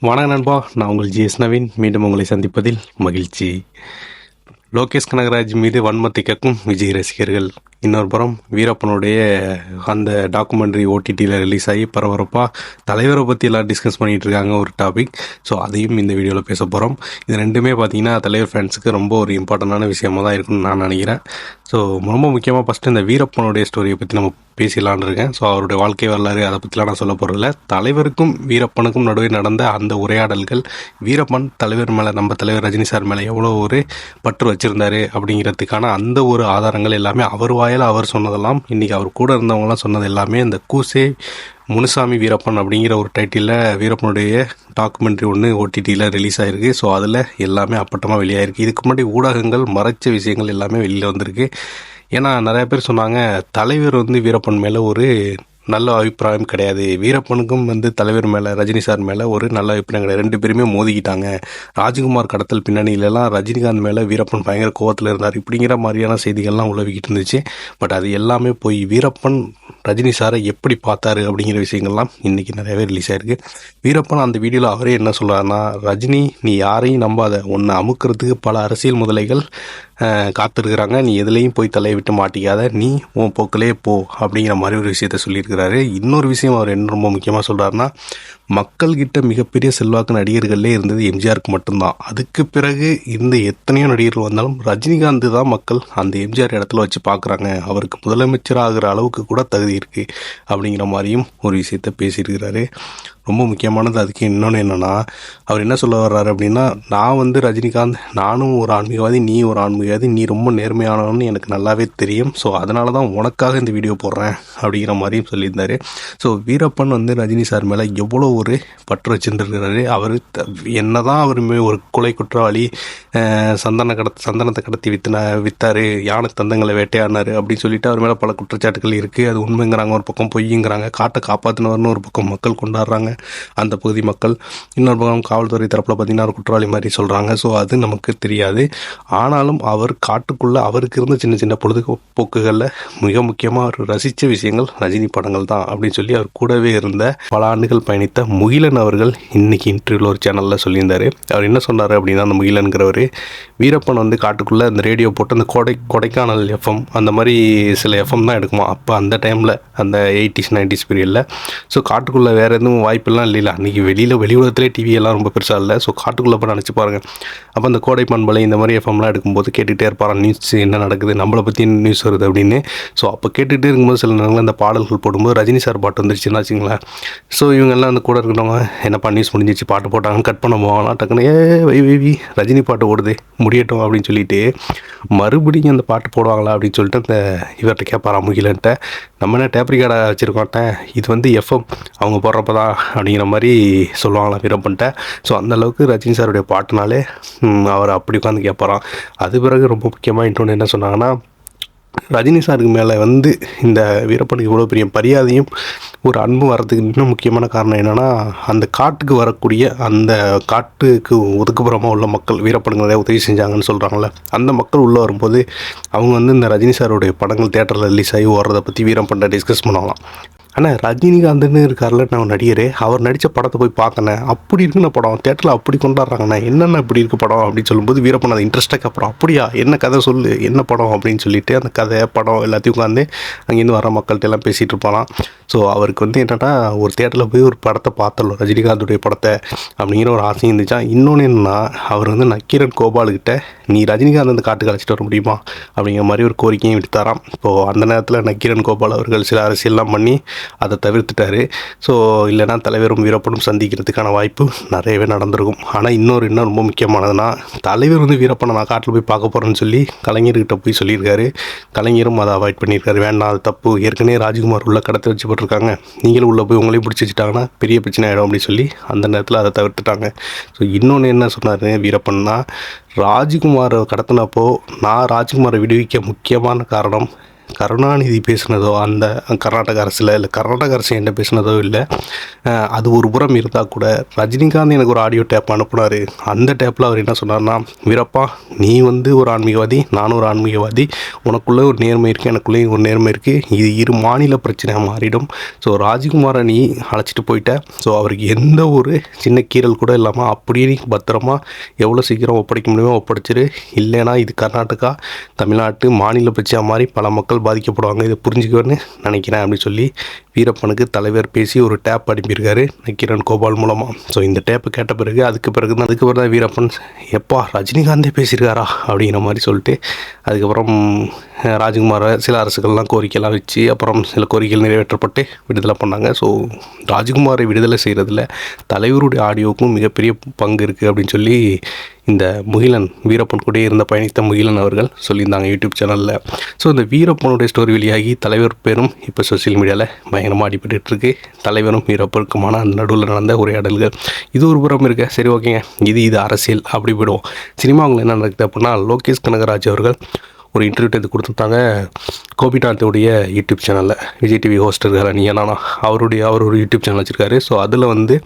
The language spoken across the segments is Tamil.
வணக்கம் நண்பா, நான் உங்கள் ஜிஎஸ் நவீன். மீண்டும் உங்களை சந்திப்பதில் மகிழ்ச்சி. லோகேஷ் கனகராஜ் மீது வன்மத்தை கக்கும் விஜய் ரசிகர்கள். இன்னொரு புறம் வீரப்பனுடைய அந்த டாக்குமெண்ட்ரி ஓடிடியில் ரிலீஸ் ஆகி பரபரப்பாக தலைவரை பற்றி எல்லாம் டிஸ்கஸ் பண்ணிகிட்டு இருக்காங்க ஒரு டாபிக். ஸோ அதையும் இந்த வீடியோவில் பேச போகிறோம். இது ரெண்டுமே பார்த்தீங்கன்னா தலைவர் ஃபேன்ஸுக்கு ரொம்ப ஒரு இம்பார்ட்டண்டான விஷயமாக தான் இருக்குன்னு நான் நினைக்கிறேன். ஸோ ரொம்ப முக்கியமாக ஃபஸ்ட்டு இந்த வீரப்பனுடைய ஸ்டோரியை பற்றி நம்ம பேசிடலான்னு இருக்கேன். ஸோ அவருடைய வாழ்க்கை வரலாறு அதை பற்றிலாம் நான் சொல்ல போகிறதில்ல. தலைவருக்கும் வீரப்பனுக்கும் நடுவே நடந்த அந்த உரையாடல்கள், வீரப்பன் தலைவர் மேலே, நம்ம தலைவர் ரஜினி சார் மேலே எவ்வளோ ஒரு பற்று வச்சுருந்தாரு அப்படிங்கிறதுக்கான அந்த ஒரு ஆதாரங்கள் எல்லாமே அவர் வாயில் அவர் சொன்னதெல்லாம், இன்றைக்கி அவர் கூட இருந்தவங்களாம் சொன்னது எல்லாமே இந்த கூசே முனுசாமி வீரப்பன் அப்படிங்கிற ஒரு டைட்டிலில் வீரப்பனுடைய டாக்குமெண்ட்ரி ஒன்று ஓடிடியில் ரிலீஸ் ஆகிருக்கு. ஸோ அதில் எல்லாமே அப்பட்டமாக வெளியாகிருக்கு. இதுக்கு முன்னாடி ஊடகங்கள் மறைச்ச விஷயங்கள் எல்லாமே வெளியில் வந்திருக்கு. ஏன்னா நிறைய பேர் சொன்னாங்க, தலைவர் வீரப்பன் மேலே ஒரு நல்ல அபிப்பிராயம் கிடையாது, வீரப்பனுக்கும் தலைவர் மேலே, ரஜினி சார் மேலே ஒரு நல்ல அபிப்பிராயம் கிடையாது, ரெண்டு பேருமே மோதிக்கிட்டாங்க, ராஜ்குமார் கடத்தல் பின்னணியிலலாம் ரஜினிகாந்த் மேலே வீரப்பன் பயங்கர கோவத்தில் இருந்தார், இப்படிங்கிற மாதிரியான செய்திகள்லாம் உழவிக்கிட்டு இருந்துச்சு. பட் அது எல்லாமே போய் வீரப்பன் ரஜினி சாரை எப்படி பார்த்தாரு அப்படிங்கிற விஷயங்கள்லாம் இன்றைக்கி நிறையவே ரிலீஸ் ஆகிருக்கு. வீரப்பன் அந்த வீடியோவில் அவரே என்ன சொல்கிறாருன்னா, ரஜினி நீ யாரையும் நம்பாத, ஒன்று அமுக்கிறதுக்கு பல அரசியல் முதலைகள் காத்திருக்கிறாங்க, நீ எதுலேயும் போய் தலையை விட்டு மாட்டிக்காத, நீ உன் போக்கிலே போ அப்படிங்கிற மாதிரி ஒரு விஷயத்த சொல்லியிருக்கிறாரு. இன்னொரு விஷயம் அவர் என்ன ரொம்ப முக்கியமாக சொல்கிறாருன்னா, மக்கள்கிட்ட மிகப்பெரிய செல்வாக்கு நடிகர்களே இருந்தது எம்ஜிஆருக்கு மட்டும்தான். அதுக்கு பிறகு இந்த எத்தனையோ நடிகர்கள் வந்தாலும் ரஜினிகாந்த் தான் மக்கள் அந்த எம்ஜிஆர் இடத்துல வச்சு பார்க்குறாங்க, அவருக்கு முதலமைச்சர் ஆகிற அளவுக்கு கூட தகுதி இருக்குது அப்படிங்கிற மாதிரியும் ஒரு விஷயத்த பேசியிருக்கிறாரு. ரொம்ப முக்கியமானது அதுக்கு இன்னொன்று என்னென்னா, அவர் என்ன சொல்ல வர்றாரு அப்படின்னா, நான் ரஜினிகாந்த், நானும் ஒரு ஆன்மீகவாதி, நீ ஒரு ஆன்மீகவாதி, நீ ரொம்ப நேர்மையானவன்னு எனக்கு நல்லாவே தெரியும், ஸோ அதனால தான் உனக்காக இந்த வீடியோ போடுறேன் அப்படிங்கிற மாதிரியும் சொல்லியிருந்தார். ஸோ வீரப்பன் ரஜினி சார் மேலே எவ்வளோ ஒரு பற்று வச்சுருக்கிறாரு. அவர் என்ன தான் அவர் ஒரு கொலை குற்றவாளி, சந்தனத்தை கடத்தி விற்றாரு, யானை தந்தங்களை வேட்டையாடினார் அப்படின்னு சொல்லிட்டு அவர் மேலே பல குற்றச்சாட்டுகள் இருக்குது. அது உண்மைங்கிறாங்க, ஒரு பக்கம் பொய்யுங்கிறாங்க, காட்டை காப்பாற்றினவர்னு ஒரு பக்கம் மக்கள் கொண்டாடுறாங்க அந்த பகுதி மக்கள், இன்னொரு பக்கம் காவல்துறை தரப்பில் பார்த்தீங்கன்னா ஒரு குற்றவாளி மாதிரி சொல்கிறாங்க. ஸோ அது நமக்கு தெரியாது. ஆனாலும் அவர் காட்டுக்குள்ளே அவருக்கு இருந்த சின்ன சின்ன பொழுதுபோக்குகளில் மிக முக்கியமாக அவர் ரசித்த விஷயங்கள் ரஜினி படங்கள் தான் அப்படின்னு சொல்லி அவர் கூடவே இருந்த பல ஆண்டுகள் பயணித்த முகிலன் அவர்கள் இன்னைக்கு இன்டர்வியூவில் ஒரு சேனலில் சொல்லியிருந்தார். அவர் என்ன சொன்னார் அப்படின்னா, அந்த முகிலன்கிறவர் வீரப்பன் காட்டுக்குள்ளே அந்த ரேடியோ போட்டு அந்த கொடைக்கானல் எஃப்எம் அந்த மாதிரி சில எஃப்எம் தான் எடுக்குமா அப்போ அந்த டைமில், அந்த 80s 90s பீரியடில். ஸோ காட்டுக்குள்ளே வேறு எதுவும் வாய்ப்பெல்லாம் இல்லை. அன்றைக்கி வெளி உலகத்திலே டிவி எல்லாம் ரொம்ப பெருசாக இல்லை. ஸோ காட்டுக்குள்ளே போய் நினச்சி பாருங்கள், அப்போ அந்த கோடை பண்பலை இந்த மாதிரி எஃப்எம்லாம் எடுக்கும்போது கேட்டுகிட்டே இருப்பாரான், நியூஸ் என்ன நடக்குது, நம்மளை பற்றி என்ன நியூஸ் வருது அப்படின்னு. ஸோ அப்போ கேட்டுகிட்டே இருக்கும்போது சில நேரங்களில் அந்த பாடல்கள் போடும்போது ரஜினி சார் பாட்டு வந்துருச்சுன்னா வச்சுங்களேன், ஸோ இவங்கெல்லாம் கூட இருக்கிறவங்க என்னப்பா நியூஸ் முடிஞ்சிச்சு, பாட்டு போட்டாங்கன்னு கட் பண்ண போவாங்கன்னா டக்குன்னு வை ரஜினி பாட்டு ஓடுது முடியட்டும் அப்படின்னு சொல்லிட்டு மறுபடியும் அந்த பாட்டு போடுவாங்களா அப்படின்னு சொல்லிட்டு அந்த இவர்கிட்ட கேட்பாரா முகிலன்ட்ட, நம்ம என்ன டேப் ரிகார்டை வச்சுருக்கோட்டேன், இது எஃப்எம் அவங்க போடுறப்ப தான் அப்படிங்கிற மாதிரி சொல்லுவாங்களாம் வீரப்பன்ட்ட. ஸோ அந்தளவுக்கு ரஜினி சாருடைய பாட்டுனாலே அவர் அப்படி உட்காந்து கேட்பாராம். அது பிறகு ரொம்ப முக்கியமாக இன்னொன்று என்ன சொன்னாங்கன்னா, ரஜினி சாருக்கு மேலே இந்த வீரப்பனுக்கு இவ்வளோ பெரிய மரியாதையும் ஒரு அன்பு வரதுக்கு இன்னும் முக்கியமான காரணம் என்னென்னா, அந்த காட்டுக்கு வரக்கூடிய அந்த காட்டுக்கு ஒதுக்குப்புறமாக உள்ள மக்கள் வீரப்பனுக்கு நிறைய உதவி செஞ்சாங்கன்னு சொல்கிறாங்களே, அந்த மக்கள் உள்ளே வரும்போது அவங்க இந்த ரஜினி சாருடைய படங்கள் தேட்டரில் ரிலீஸ் ஆகி ஓடுறதை பற்றி வீரப்பன்ட்ட டிஸ்கஸ் பண்ணலாம். ஆனால் ரஜினிகாந்த்னு இருக்கார்ல நான் நடிகர், அவர் நடித்த படத்தை போய் பார்த்தேன், அப்படி இருக்குன்னு படம் தேட்டரில் அப்படி கொண்டாடுறாங்கண்ணா, என்னென்ன இப்படி இருக்குது படம் அப்படின்னு சொல்லும்போது வீரப்பன் அதை இன்ட்ரெஸ்ட்டாக அப்புறம் அப்படியா என்ன கதை சொல்லு, என்ன படம் அப்படின்னு சொல்லிட்டு அந்த கதை படம் எல்லாத்தையும் உட்காந்து அங்கேருந்து வர மக்கள்கிட்ட எல்லாம் பேசிகிட்டு இருப்பாராம். ஸோ அவருக்கு என்னென்னா, ஒரு தேட்டரில் போய் ஒரு படத்தை பார்த்தோம் ரஜினிகாந்துடைய படத்தை அப்படிங்கிற ஒரு ஆசையும் இருந்துச்சா. இன்னொன்று என்னென்னா, அவர் நக்கீரன் கோபாலுக்கிட்ட நீ ரஜினிகாந்த் அந்த காட்டுக்கு அழைச்சிட்டு வர முடியுமா அப்படிங்கிற மாதிரி ஒரு கோரிக்கையும் விடுத்தாராம். இப்போது அந்த நேரத்தில் நக்கீரன் கோபால் அவர்கள் சில அரசியல்லாம் பண்ணி அதை தவிர்த்துட்டார். ஸோ இல்லைனா தலைவரும் வீரப்பனும் சந்திக்கிறதுக்கான வாய்ப்பு நிறையவே நடந்திருக்கும். ஆனால் இன்னும் ரொம்ப முக்கியமானதுன்னா, தலைவர் வீரப்பனை நான் காட்டில் போய் பார்க்க போகிறேன்னு சொல்லி கலைஞர்கிட்ட போய் சொல்லியிருக்காரு. கலைஞரும் அதை அவாய்ட் பண்ணியிருக்காரு, வேண்டாம் அது தப்பு, ஏற்கனவே ராஜ்குமார் உள்ள கடத்தி வச்சு போட்டிருக்காங்க, நீங்களும் உள்ளே போய் உங்களையும் பிடிச்சி வச்சுட்டாங்கன்னா பெரிய பிரச்சனை ஆகிடும் அப்படின்னு சொல்லி அந்த நேரத்தில் அதை தவிர்த்துட்டாங்க. ஸோ இன்னொன்று என்ன சொன்னார் வீரப்பன்னா, ராஜ்குமாரை கடத்தினப்போ நான் ராஜ்குமாரை விடுவிக்க முக்கியமான காரணம் கருணாநிதி பேசுனதோ அந்த கர்நாடக அரசில் இல்லை கர்நாடக அரசு என்ன பேசுனதோ இல்லை. அது ஒரு புறம் இருந்தால் கூட ரஜினிகாந்த் எனக்கு ஒரு ஆடியோ டேப் அனுப்புனார். அந்த டேப்பில் அவர் என்ன சொன்னார்னா, வீரப்பா நீ வந்து ஒரு ஆன்மீகவாதி, நானும் ஒரு ஆன்மீகவாதி, உனக்குள்ளே ஒரு நேர்மை இருக்குது, எனக்குள்ளேயும் ஒரு நேர்மை இருக்குது, இது இரு மாநில பிரச்சனையாக மாறிடும். ஸோ ராஜ்குமாரை நீ அழைச்சிட்டு போயிட்ட, ஸோ அவருக்கு எந்த ஒரு சின்ன கீறல் கூட இல்லாமல் அப்படியே பத்திரமா எவ்வளோ சீக்கிரம் ஒப்படைக்க முடியுமோ ஒப்படைச்சிரு. இல்லைனா இது கர்நாடகா தமிழ்நாட்டு மாநில பிரச்சனையாக மாறி பல மக்கள் பாதிக்கப்படுவாங்க, இதை புரிஞ்சுக்கணும்னு நினைக்கிறேன் அப்படின்னு சொல்லி வீரப்பனுக்கு தலைவர் பேசி ஒரு டேப் அனுப்பியிருக்காரு நக்கீரன் கோபால் மூலமாக. ஸோ இந்த டேப்பு கேட்ட பிறகு அதுக்கு தான் வீரப்பன் எப்பா ரஜினிகாந்தே பேசியிருக்காரா அப்படிங்கிற மாதிரி சொல்லிட்டு அதுக்கப்புறம் ராஜ்குமாரை சில அரசுகள்லாம் கோரிக்கைலாம் வச்சு அப்புறம் சில கோரிக்கைகள் நிறைவேற்றப்பட்டு விடுதலை பண்ணாங்க. ஸோ ராஜ்குமாரை விடுதலை செய்கிறதுல தலைவருடைய ஆடியோவுக்கும் மிகப்பெரிய பங்கு இருக்குது அப்படின்னு சொல்லி இந்த முகிலன் வீரப்பன் கூட இருந்த பயணித்த முகிலன் அவர்கள் சொல்லியிருந்தாங்க யூடியூப் சேனலில். ஸோ இந்த வீரப்பனுடைய ஸ்டோரி வெளியாகி தலைவர் பேரும் இப்போ சோசியல் மீடியாவில் பயங்கரமாக அடிபட்டுருக்கு. தலைவரும் வீரப்பனுக்குமான அந்த நடுவில் நடந்த உரையாடல்கள் இது ஒரு புறம் இருக்க. சரி ஓகேங்க, இது அரசியல் அப்படி போயிடுவோம். சினிமாவில் என்ன நடக்குது அப்படின்னா, லோகேஷ் கனகராஜ் அவர்கள் ஒரு இன்டர்வியூ எடுத்து கொடுத்துருந்தாங்க கோபிநாத்தோடைய யூடியூப் சேனலில். விஜய் டிவி ஹோஸ்ட் இருக்கார் நீனா, அவர் ஒரு யூடியூப் சேனல் வச்சுருக்காரு. ஸோ அதில் வந்து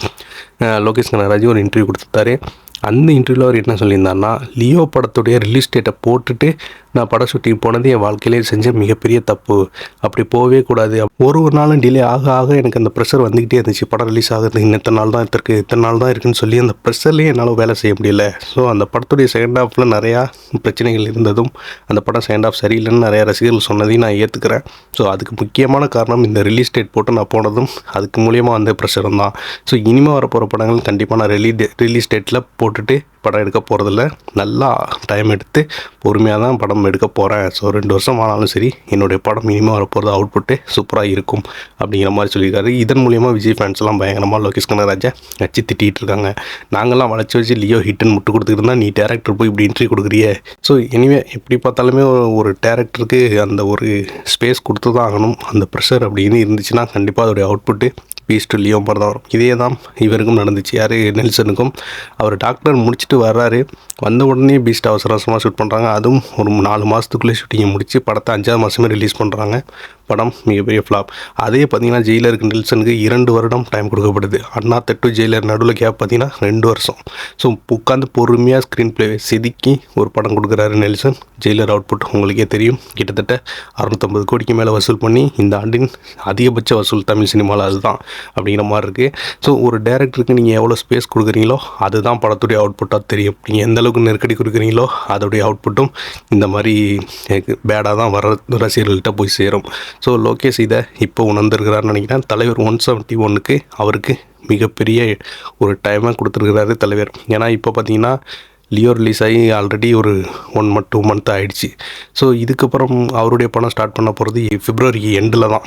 லோகேஷ் கனகராஜ் ஒரு இன்டர்வியூ கொடுத்துருந்தாரு. அந்த இன்டர்வியூவில் அவர் என்ன சொல்லியிருந்தாருன்னா, லியோ படத்துடைய ரிலீஸ் டேட்டை போட்டுட்டு நான் படம் ஷூட்டிங் போனது என் வாழ்க்கையிலே செஞ்ச மிகப்பெரிய தப்பு, அப்படி போகவே கூடாது. ஒரு நாளும் டிலே ஆக ஆக எனக்கு அந்த ப்ரெஷர் வந்துக்கிட்டே இருந்துச்சு. படம் ரிலீஸ் ஆகுது இத்தனை நாள் தான் இருக்குன்னு சொல்லி அந்த ப்ரெஷர்லேயே என்னால் வேலை செய்ய முடியல. ஸோ அந்த படத்துடைய செகண்ட் ஹாஃபில் நிறையா பிரச்சனைகள் இருந்ததும் அந்த படம் செகண்ட் ஹாஃப் சரியில்லைன்னு நிறையா ரசிகர்கள் சொன்னதையும் நான் ஏற்றுக்கிறேன். ஸோ அதுக்கு முக்கியமான காரணம் இந்த ரிலீஸ் டேட் போட்டு நான் போனதும் அதுக்கு மூலியமாக வந்த ப்ரெஷரும் தான். ஸோ இனிமேல் வரப்போகிற படங்கள் கண்டிப்பாக நான் ரிலீஸ் டேட்டில் போட்டுட்டு படம் எடுக்க போகிறதில்ல, நல்லா டைம் எடுத்து பொறுமையாக தான் படம் எடுக்க போகிறேன். ஸோ 2 வருஷம் ஆனாலும் சரி என்னுடைய படம் இனிமேல் வரப்போகிறது அவுட்புட்டு சூப்பராக இருக்கும் அப்படிங்கிற மாதிரி சொல்லியிருக்காரு. இதன் மூலியமாக விஜய் ஃபேன்ஸ்லாம் பயங்கரமாக லோகேஷ் கனகராஜை வச்சு திட்டிகிட்டு இருக்காங்க. நாங்கள்லாம் வச்சு லியோ ஹிட்டுன்னு முட்டு கொடுத்துக்கிட்டு இருந்தால் நீ டேரக்டர் போய் இப்படி இன்ட்ரி கொடுக்குறியே. ஸோ எனிவே எப்படி பார்த்தாலுமே ஒரு டேரக்டருக்கு அந்த ஒரு ஸ்பேஸ் கொடுத்து தான் ஆகணும். அந்த ப்ரெஷர் அப்படின்னு இருந்துச்சுன்னா கண்டிப்பாக அதோடைய அவுட்புட்டு பீஸ்ட் லியோ மாதிரி தான் வரும். இதே தான் இவருக்கும் நடந்துச்சு. யார் நெல்சனுக்கும். அவர் டாக்டர் முடிச்சுட்டு வர்றாரு, வந்த உடனே பீஸ்ட் அவசரமாக ஷூட் பண்ணுறாங்க. அதுவும் ஒரு 4 மாதத்துக்குள்ளே ஷூட்டிங்கை முடித்து படத்தை 5ஆவது மாதமே ரிலீஸ் பண்ணுறாங்க. படம் மிகப்பெரிய ஃப்ளாப். அதே பார்த்திங்கன்னா ஜெயிலருக்கு நெல்சனுக்கு 2 வருடம் டைம் கொடுக்கப்படுது. அண்ணா தட்டு ஜெயிலர் நடுவில் கேப் பார்த்திங்கன்னா 2 வருஷம். ஸோ உட்காந்து பொறுமையாக ஸ்க்ரீன் பிளே செதுக்கி ஒரு படம் கொடுக்குறாரு நெல்சன். ஜெயிலர் அவுட்புட் உங்களுக்கே தெரியும், கிட்டத்தட்ட 650 கோடிக்கு மேலே வசூல் பண்ணி இந்த ஆண்டின் அதிகபட்ச வசூல் தமிழ் சினிமாவில் அதுதான் அப்படிங்கிற மாதிரி இருக்குது. ஸோ ஒரு டேரக்டருக்கு நீங்கள் எவ்வளோ ஸ்பேஸ் கொடுக்குறீங்களோ அதுதான் படத்துடைய அவுட்புட்டாக தெரியும். நீங்கள் எந்த அளவுக்கு நெருக்கடி கொடுக்குறீங்களோ அதோடைய அவுட்புட்டும் இந்த மாதிரி பேடாக தான் ரசிகர்கள்ட்ட போய் சேரும். ஸோ லோகேஷ் இதை இப்போ உணர்ந்துருக்கிறாருன்னு நினைக்கிறேன். தலைவர் 171க்கு அவருக்கு மிகப்பெரிய ஒரு டைமாக கொடுத்துருக்கிறாரு தலைவர். ஏன்னா இப்போ பார்த்தீங்கன்னா லியோ ரிலீஸ் ஆகி ஆல்ரெடி ஒரு 1 மந்த் ஆகிடுச்சு. ஸோ இதுக்கப்புறம் அவருடைய படம் ஸ்டார்ட் பண்ண போகிறது பிப்ரவரி எண்டில் தான்,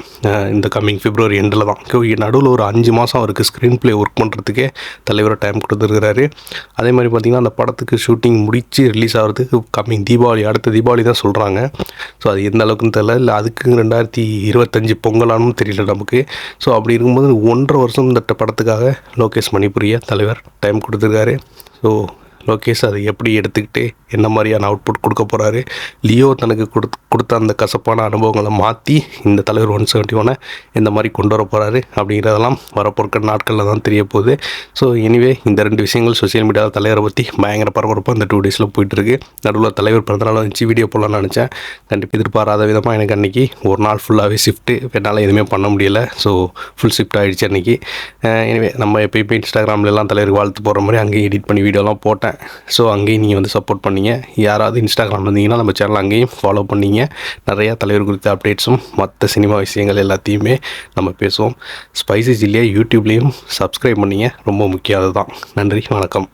இந்த கம்மிங் பிப்ரவரி எண்டில் தான். நடுவில் ஒரு 5 மாதம் அவருக்கு ஸ்க்ரீன் பிளே ஒர்க் பண்ணுறதுக்கே தலைவரை டைம் கொடுத்துருக்கிறாரு. அதே மாதிரி பார்த்திங்கன்னா அந்த படத்துக்கு ஷூட்டிங் முடித்து ரிலீஸ் ஆகிறதுக்கு கம்மிங் தீபாவளி, அடுத்த தீபாவளி தான் சொல்கிறாங்க. ஸோ அது எந்த அளவுக்குன்னு தெரியல, இல்லை அதுக்கு 2025 பொங்கலானும் தெரியல நமக்கு. ஸோ அப்படி இருக்கும்போது 1.5 வருஷம் இந்த படத்துக்காக லோகேஷ் மணிபுரிய தலைவர் டைம் கொடுத்துருக்காரு. ஸோ லோகேஷ் அதை எப்படி எடுத்துக்கிட்டு என்ன மாதிரியான அவுட்புட் கொடுக்க போகிறாரு, லியோ தனக்கு கொடுத்த அந்த கசப்பான அனுபவங்களை மாற்றி இந்த தலைவர் 171 எந்த மாதிரி கொண்டு வர போகிறாரு அப்படிங்கிறதெல்லாம் வரப்போகிற நாட்களில் தான் தெரிய போகுது. ஸோ எனிவே இந்த 2 விஷயங்கள் சோசியல் மீடியாவில் தலைவரை பற்றி பயங்கர பரபரப்பாக இந்த 2 டேஸில் போயிட்டுருக்கு. நடுவில் தலைவர் பிறந்தநாள் வந்துச்சு, வீடியோ போடலான்னு நினச்சேன். கண்டிப்பாக எதிர்பாராத விதமாக எனக்கு அன்றைக்கி ஒரு நாள் ஃபுல்லாகவே ஷிஃப்ட்டு, என்னால் எதுவுமே பண்ண முடியலை. ஸோ ஃபுல் ஷிஃப்ட் ஆகிடுச்சு அன்றைக்கி. எனிவே நம்ம எப்போயுமே இன்ஸ்டாகிராம்லாம் தலைவருக்கு வாழ்த்து போகிற மாதிரி அங்கேயும் எடிட் பண்ணி வீடியோலாம் போட்டேன். ஸோ அங்கேயும் நீங்கள் வந்து சப்போர்ட் பண்ணிங்க. யாராவது இன்ஸ்டாகிராம் இருந்தீங்கன்னா நம்ம சேனல் அங்கேயும் ஃபாலோ பண்ணிங்க. நிறையா தலைவர் குறித்த அப்டேட்ஸும் மற்ற சினிமா விஷயங்கள் எல்லாத்தையுமே நம்ம பேசுவோம். ஸ்பைசி ஜில்லியா யூடியூப்லேயும் சப்ஸ்கிரைப் பண்ணிங்க, ரொம்ப முக்கியம் அதுதான். நன்றி, வணக்கம்.